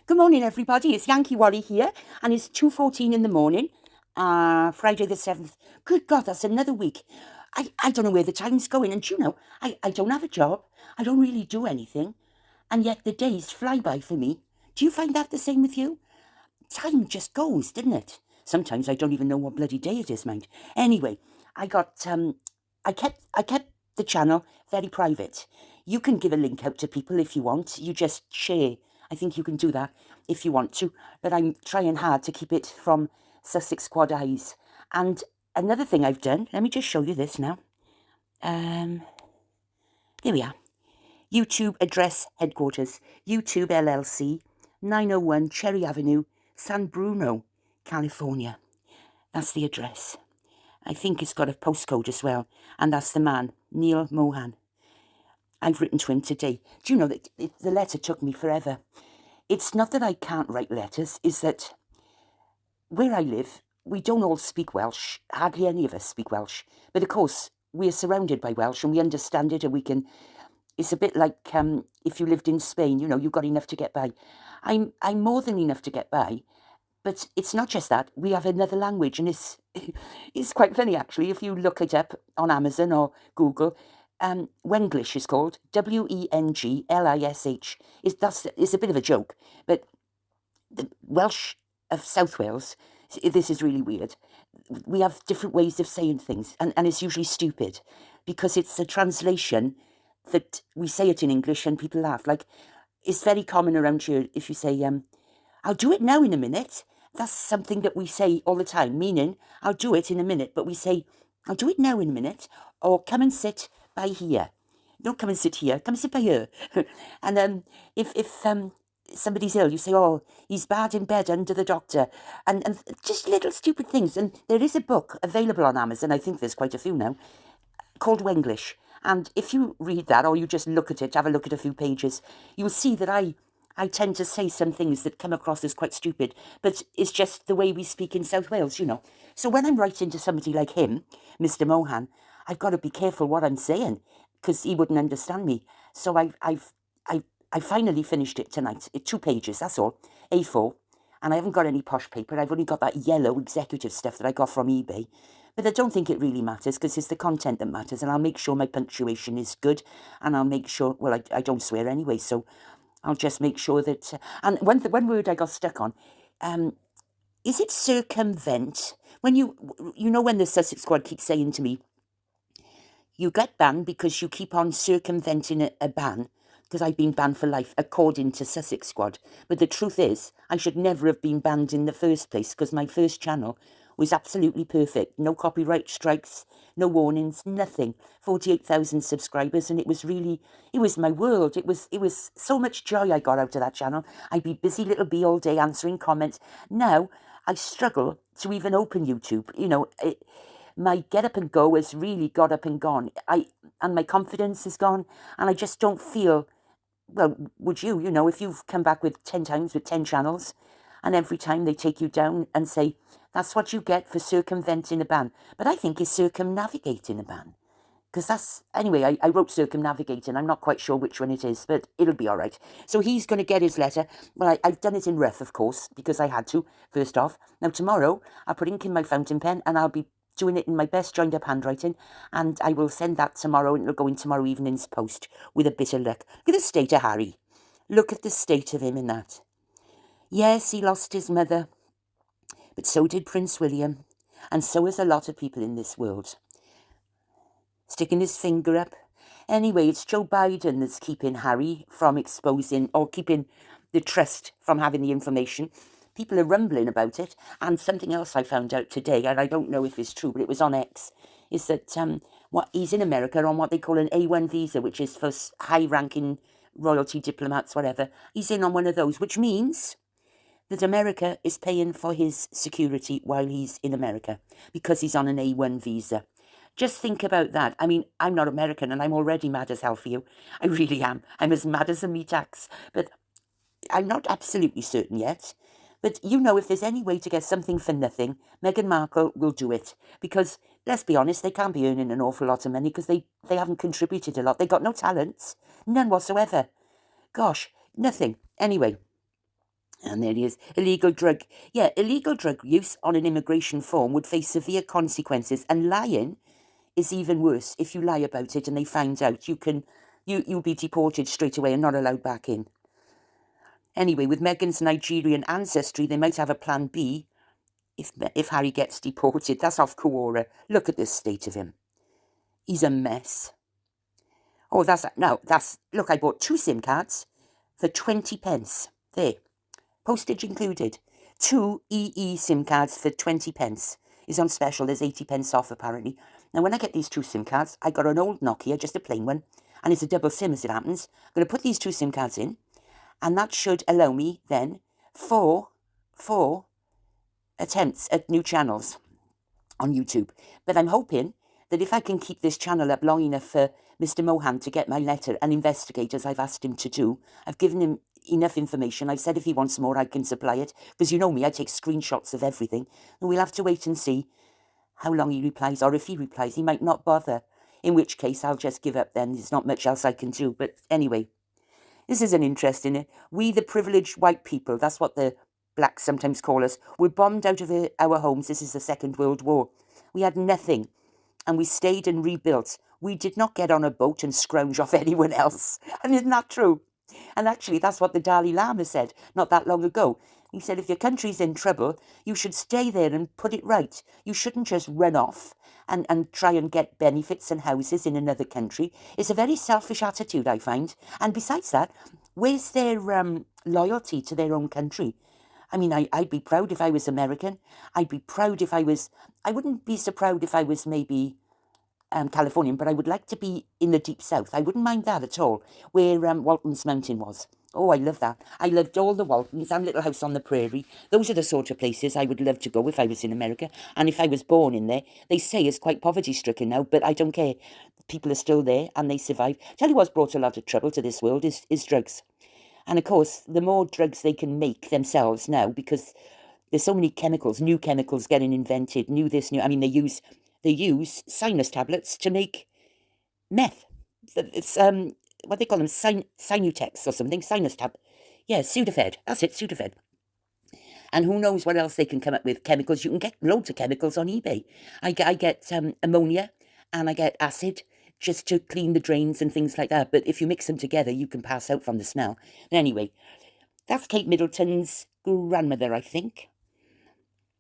Good morning, everybody. It's Yankee Wally here, and it's 2:14 in the morning, Friday the 7th. Good God, that's another week. I don't know where the time's going, and I don't have a job. I don't really do anything, and yet the days fly by for me. Do you find that the same with you? Time just goes, doesn't it? Sometimes I don't even know what bloody day it is, mind. Anyway, I kept the channel very private. You can give a link out to people if you want. You just share. I think you can do that if you want to. But I'm trying hard to keep it from Sussex Quad Eyes. And another thing I've done, let me just show you this now. Here we are. YouTube address headquarters, YouTube LLC, 901 Cherry Avenue, San Bruno, California. That's the address. I think it's got a postcode as well. And that's the man, Neil Mohan. I've written to him today. Do you know that the letter took me forever? It's not that I can't write letters, it's that where I live, we don't all speak Welsh. Hardly any of us speak Welsh. But of course, we're surrounded by Welsh and we understand it, and we can... It's a bit like if you lived in Spain, you've got enough to get by. I'm more than enough to get by, but it's not just that. We have another language, and it's quite funny, actually. If you look it up on Amazon or Google, Wenglish is called, Wenglish. It's a bit of a joke, but the Welsh of South Wales, this is really weird. We have different ways of saying things, and it's usually stupid, because it's a translation that we say it in English and people laugh. Like, it's very common around here if you say, I'll do it now in a minute. That's something that we say all the time, meaning, I'll do it in a minute, but we say, I'll do it now in a minute, or come and sit by here. Don't come and sit here, come sit by here. And if somebody's ill, you say, oh, he's bad in bed under the doctor. And just little stupid things. And there is a book available on Amazon, I think there's quite a few now, called Wenglish. And if you read that, or you just look at it, have a look at a few pages, you'll see that I tend to say some things that come across as quite stupid, but it's just the way we speak in South Wales, So when I'm writing to somebody like him, Mr. Mohan, I've got to be careful what I'm saying, because he wouldn't understand me. So I finally finished it tonight. It's 2 pages, that's all, A4, and I haven't got any posh paper. I've only got that yellow executive stuff that I got from eBay. But I don't think it really matters, because it's the content that matters, and I'll make sure my punctuation is good, and I'll make sure, well, I don't swear anyway, so I'll just make sure that... and one word I got stuck on, is it circumvent? When when the Sussex Squad keeps saying to me, you get banned because you keep on circumventing a ban, because I've been banned for life, according to Sussex Squad. But the truth is, I should never have been banned in the first place, because my first channel was absolutely perfect. No copyright strikes, no warnings, nothing. 48,000 subscribers, and it was my world. It was so much joy I got out of that channel. I'd be busy little bee all day answering comments. Now, I struggle to even open YouTube. My get up and go has really got up and gone. And my confidence is gone, and I just don't feel... Well, would you, if you've come back with 10 times with 10 channels, and every time they take you down and say, that's what you get for circumventing a ban. But I think it's circumnavigating a ban. Because anyway, I wrote circumnavigating. I'm not quite sure which one it is, but it'll be all right. So he's going to get his letter. Well, I've done it in rough, of course, because I had to, first off. Now, tomorrow, I'll put ink in my fountain pen, and I'll be doing it in my best joined-up handwriting, and I will send that tomorrow, and it'll go in tomorrow evening's post with a bit of luck. Look at the state of Harry. Look at the state of him in that. Yes, he lost his mother, but so did Prince William, and so has a lot of people in this world. Sticking his finger up. Anyway, it's Joe Biden that's keeping Harry from exposing, or keeping the trust from having the information. People are rumbling about it, and something else I found out today, and I don't know if it's true, but it was on X, is that he's in America on what they call an A1 visa, which is for high-ranking royalty diplomats, whatever. He's in on one of those, which means that America is paying for his security while he's in America, because he's on an A1 visa. Just think about that. I mean, I'm not American, and I'm already mad as hell for you. I really am. I'm as mad as a meat axe. But I'm not absolutely certain yet. But if there's any way to get something for nothing, Meghan Markle will do it. Because, let's be honest, they can't be earning an awful lot of money, because they haven't contributed a lot. They got no talents. None whatsoever. Gosh, nothing. Anyway, And there he is. Illegal drug. Yeah, illegal drug use on an immigration form would face severe consequences, and lying is even worse. If you lie about it and they find out, you'll be deported straight away and not allowed back in. Anyway, with Meghan's Nigerian ancestry, they might have a plan B if Harry gets deported. That's off Quora. Look at this state of him. He's a mess. Oh, look, I bought 2 SIM cards for 20 pence. There. Postage included. 2 EE SIM cards for 20 pence. Is on special. There's 80 pence off, apparently. Now, when I get these 2 SIM cards, I got an old Nokia, just a plain one, and it's a double SIM as it happens. I'm going to put these 2 SIM cards in, and that should allow me then 4 attempts at new channels on YouTube. But I'm hoping that if I can keep this channel up long enough for Mr. Mohan to get my letter and investigate as I've asked him to do, I've given him enough information. I've said if he wants more, I can supply it. Because you know me, I take screenshots of everything. And we'll have to wait and see how long he replies. Or if he replies, he might not bother. In which case, I'll just give up then. There's not much else I can do. But anyway, this is an interesting. We, the privileged white people, that's what the blacks sometimes call us, were bombed out of our homes. This is the Second World War. We had nothing. And we stayed and rebuilt. We did not get on a boat and scrounge off anyone else. And isn't that true? And actually, that's what the Dalai Lama said not that long ago. He said, if your country's in trouble, you should stay there and put it right. You shouldn't just run off and try and get benefits and houses in another country. It's a very selfish attitude, I find. And besides that, where's their loyalty to their own country? I mean, I'd be proud if I was American. I'd be proud if I wouldn't be so proud if I was maybe Californian, but I would like to be in the deep south. I wouldn't mind that at all, where Walton's Mountain was. Oh, I love that. I loved all the Waltons and Little House on the Prairie. Those are the sort of places I would love to go if I was in America. And if I was born in there, they say it's quite poverty-stricken now, but I don't care. People are still there and they survive. Tell you what's brought a lot of trouble to this world is drugs. And of course, the more drugs they can make themselves now, because there's so many chemicals, new chemicals getting invented, new this, new... I mean, they use sinus tablets to make meth. It's what they call them, Sinutex or something, sinus tab. Yeah, Sudafed. That's it, Sudafed. And who knows what else they can come up with. Chemicals. You can get loads of chemicals on eBay. I get ammonia and I get acid just to clean the drains and things like that. But if you mix them together, you can pass out from the smell. Anyway, that's Kate Middleton's grandmother, I think.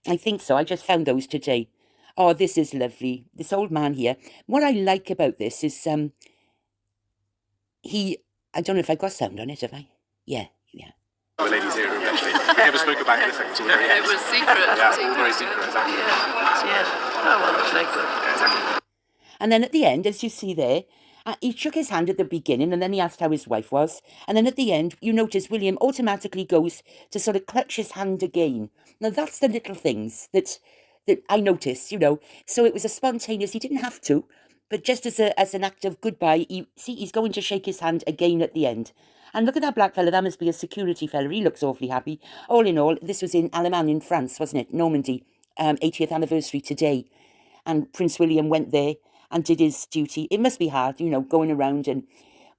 I think so. I just found those today. Oh, this is lovely. This old man here. What I like about this is I don't know if I got sound on it, have I? Yeah. The ladies here eventually. We never spoke about anything until the very end. It was secret. Yeah, very secret, exactly. Yeah. Oh, well, that's very good. Yeah, exactly. And then at the end, as you see there, he shook his hand at the beginning and then he asked how his wife was. And then at the end, you notice William automatically goes to sort of clutch his hand again. Now, that's the little things that I noticed, you know. So it was a spontaneous, he didn't have to, but just as an act of goodbye, he's going to shake his hand again at the end. And look at that black fella, that must be a security fella. He looks awfully happy. All in all, this was in Allemagne in France, wasn't it? Normandy, 80th anniversary today. And Prince William went there and did his duty. It must be hard, you know, going around and,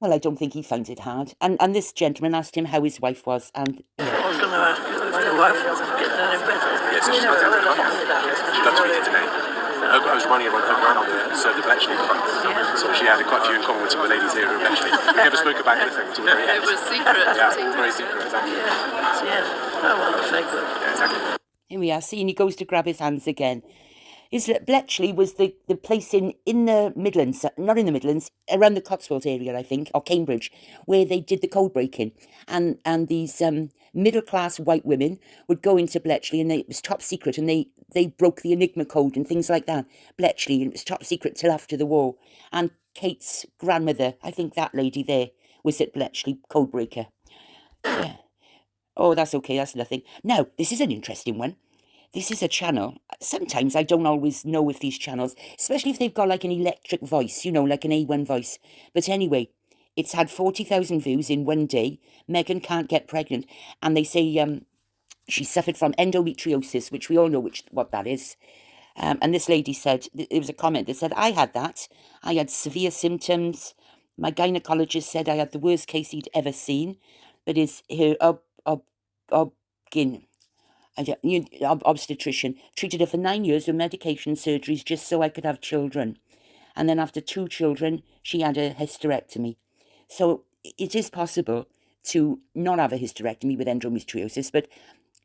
well, I don't think he found it hard. And this gentleman asked him how his wife was, and... I was going to ask you if your wife was getting any better. Yes, she's got she'd love to meet you today. I was running around her grandmother served at Bletchley. So she had quite a few in common with some of the ladies here at Bletchley. We never spoke about anything until the very end. It was secret. Yeah, very secret, exactly. Yes. Oh, well, that's very good. Yeah, exactly. Here we are, seeing he goes to grab his hands again. Bletchley was the place in the Midlands, not in the Midlands, around the Cotswolds area, I think, or Cambridge, where they did the code breaking. And these middle-class white women would go into Bletchley, and it was top secret, and they broke the Enigma code and things like that. Bletchley, and it was top secret till after the war. And Kate's grandmother, I think that lady there, was at Bletchley, codebreaker. Yeah. Oh, that's okay, that's nothing. Now, this is an interesting one. This is a channel. Sometimes I don't always know if these channels, especially if they've got like an electric voice, you know, like an A1 voice. But anyway, it's had 40,000 views in one day. Meghan can't get pregnant. And they say she suffered from endometriosis, which we all know what that is. And this lady said, there was a comment that said, I had that. I had severe symptoms. My gynecologist said I had the worst case he'd ever seen. But her obstetrician, treated her for 9 years with medication surgeries just so I could have children. And then after 2 children, she had a hysterectomy. So it is possible to not have a hysterectomy with endometriosis, but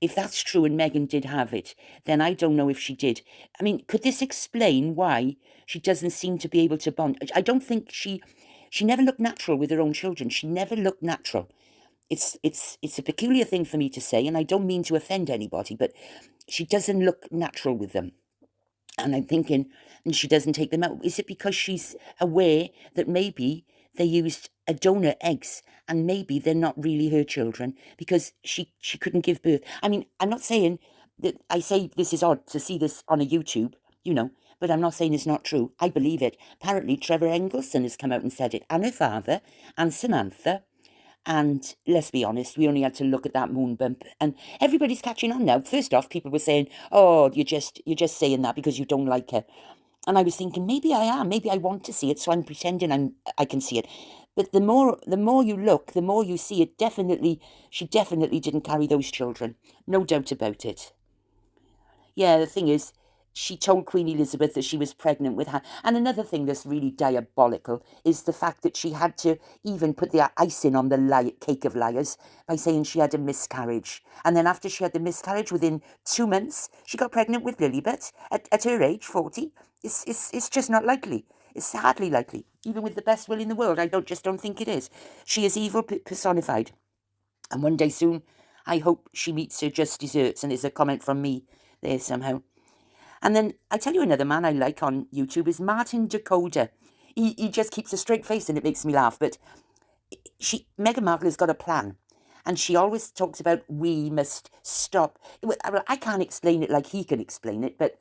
if that's true and Megan did have it, then I don't know if she did. I mean, could this explain why she doesn't seem to be able to bond? I don't think she never looked natural with her own children. She never looked natural. It's a peculiar thing for me to say, and I don't mean to offend anybody, but she doesn't look natural with them. And I'm thinking, and she doesn't take them out. Is it because she's aware that maybe they used a donor eggs and maybe they're not really her children because she couldn't give birth? I mean, I'm not saying that I say this is odd to see this on a YouTube, but I'm not saying it's not true. I believe it. Apparently, Trevor Engelson has come out and said it, and her father, and Samantha. And let's be honest, we only had to look at that moon bump, and everybody's catching on now. First off, people were saying, "Oh, you're just saying that because you don't like her," and I was thinking, maybe I am, maybe I want to see it, so I'm pretending I can see it. But the more you look, the more you see it. She definitely didn't carry those children, no doubt about it. Yeah, the thing is, she told Queen Elizabeth that she was pregnant with her. And another thing that's really diabolical is the fact that she had to even put the icing on the cake of liars by saying she had a miscarriage. And then after she had the miscarriage, within 2 months, she got pregnant with Lilibet at her age, 40. It's just not likely. It's hardly likely. Even with the best will in the world, I just don't think it is. She is evil personified. And one day soon, I hope she meets her just desserts. And there's a comment from me there somehow. And then I tell you, another man I like on YouTube is Martin Dakota. He just keeps a straight face and it makes me laugh. But Meghan Markle has got a plan. And she always talks about we must stop. Well, I can't explain it like he can explain it, but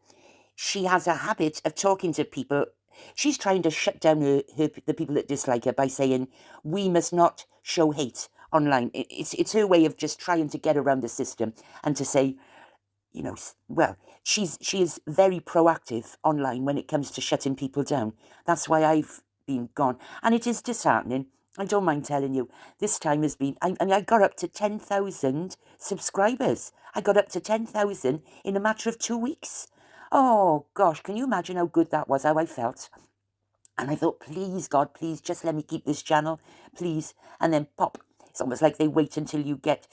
she has a habit of talking to people. She's trying to shut down the people that dislike her by saying we must not show hate online. It's her way of just trying to get around the system and to say, well, she is very proactive online when it comes to shutting people down. That's why I've been gone. And it is disheartening. I don't mind telling you. This time has been... I got up to 10,000 subscribers. I got up to 10,000 in a matter of 2 weeks. Oh, gosh, can you imagine how good that was, how I felt? And I thought, please, God, please, just let me keep this channel, please. And then pop. It's almost like they wait until you get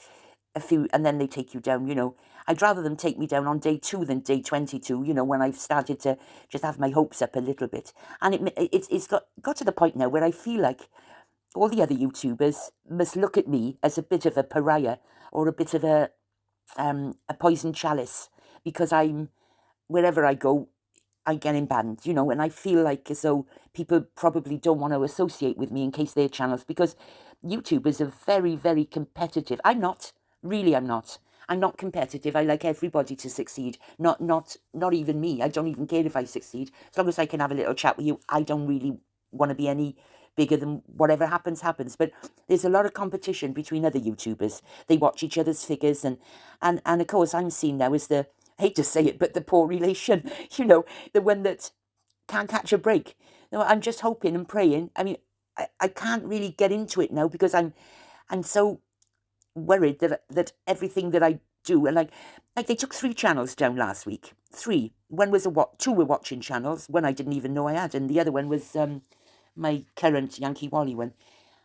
a few, and then they take you down, I'd rather them take me down on day 2 than day 22, when I've started to just have my hopes up a little bit. And it's got to the point now where I feel like all the other YouTubers must look at me as a bit of a pariah or a bit of a poison chalice, because wherever I go, I get in banned, and I feel like as though people probably don't want to associate with me in case their channels, because YouTubers are very, very competitive. I'm not. Really, I'm not. I'm not competitive. I like everybody to succeed. Not even me. I don't even care if I succeed. As long as I can have a little chat with you, I don't really want to be any bigger than whatever happens. But there's a lot of competition between other YouTubers. They watch each other's figures, and of course I'm seen now as I hate to say it, but the poor relation, the one that can't catch a break. I'm just hoping and praying. I mean, I can't really get into it now because I'm so worried that everything that I do, and like they took 3 channels down last week. 3. One was 2 were watching channels. One I didn't even know I had, and the other one was my current Yankee Wally one.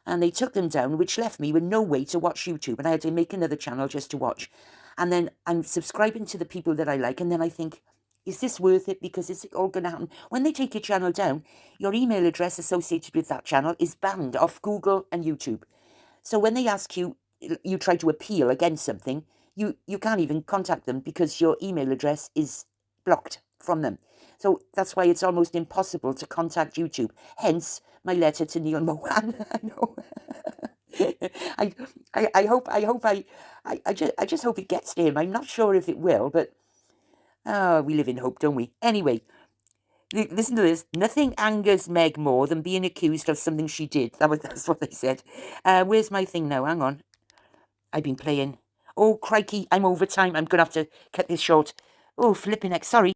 And they took them down, which left me with no way to watch YouTube, and I had to make another channel just to watch. And then I'm subscribing to the people that I like, and then I think, is this worth it? Because it's all going to happen. When they take your channel down, your email address associated with that channel is banned off Google and YouTube. So when they ask you try to appeal against something, you can't even contact them because your email address is blocked from them. So that's why it's almost impossible to contact YouTube. Hence my letter to Neil Mohan. I know. I just hope it gets to him. I'm not sure if it will, but we live in hope, don't we? Anyway, listen to this. Nothing angers Meg more than being accused of something she did. That's what they said. Where's my thing now? Hang on. I've been playing. Oh, crikey, I'm over time. I'm going to have to cut this short. Oh, flipping heck, sorry.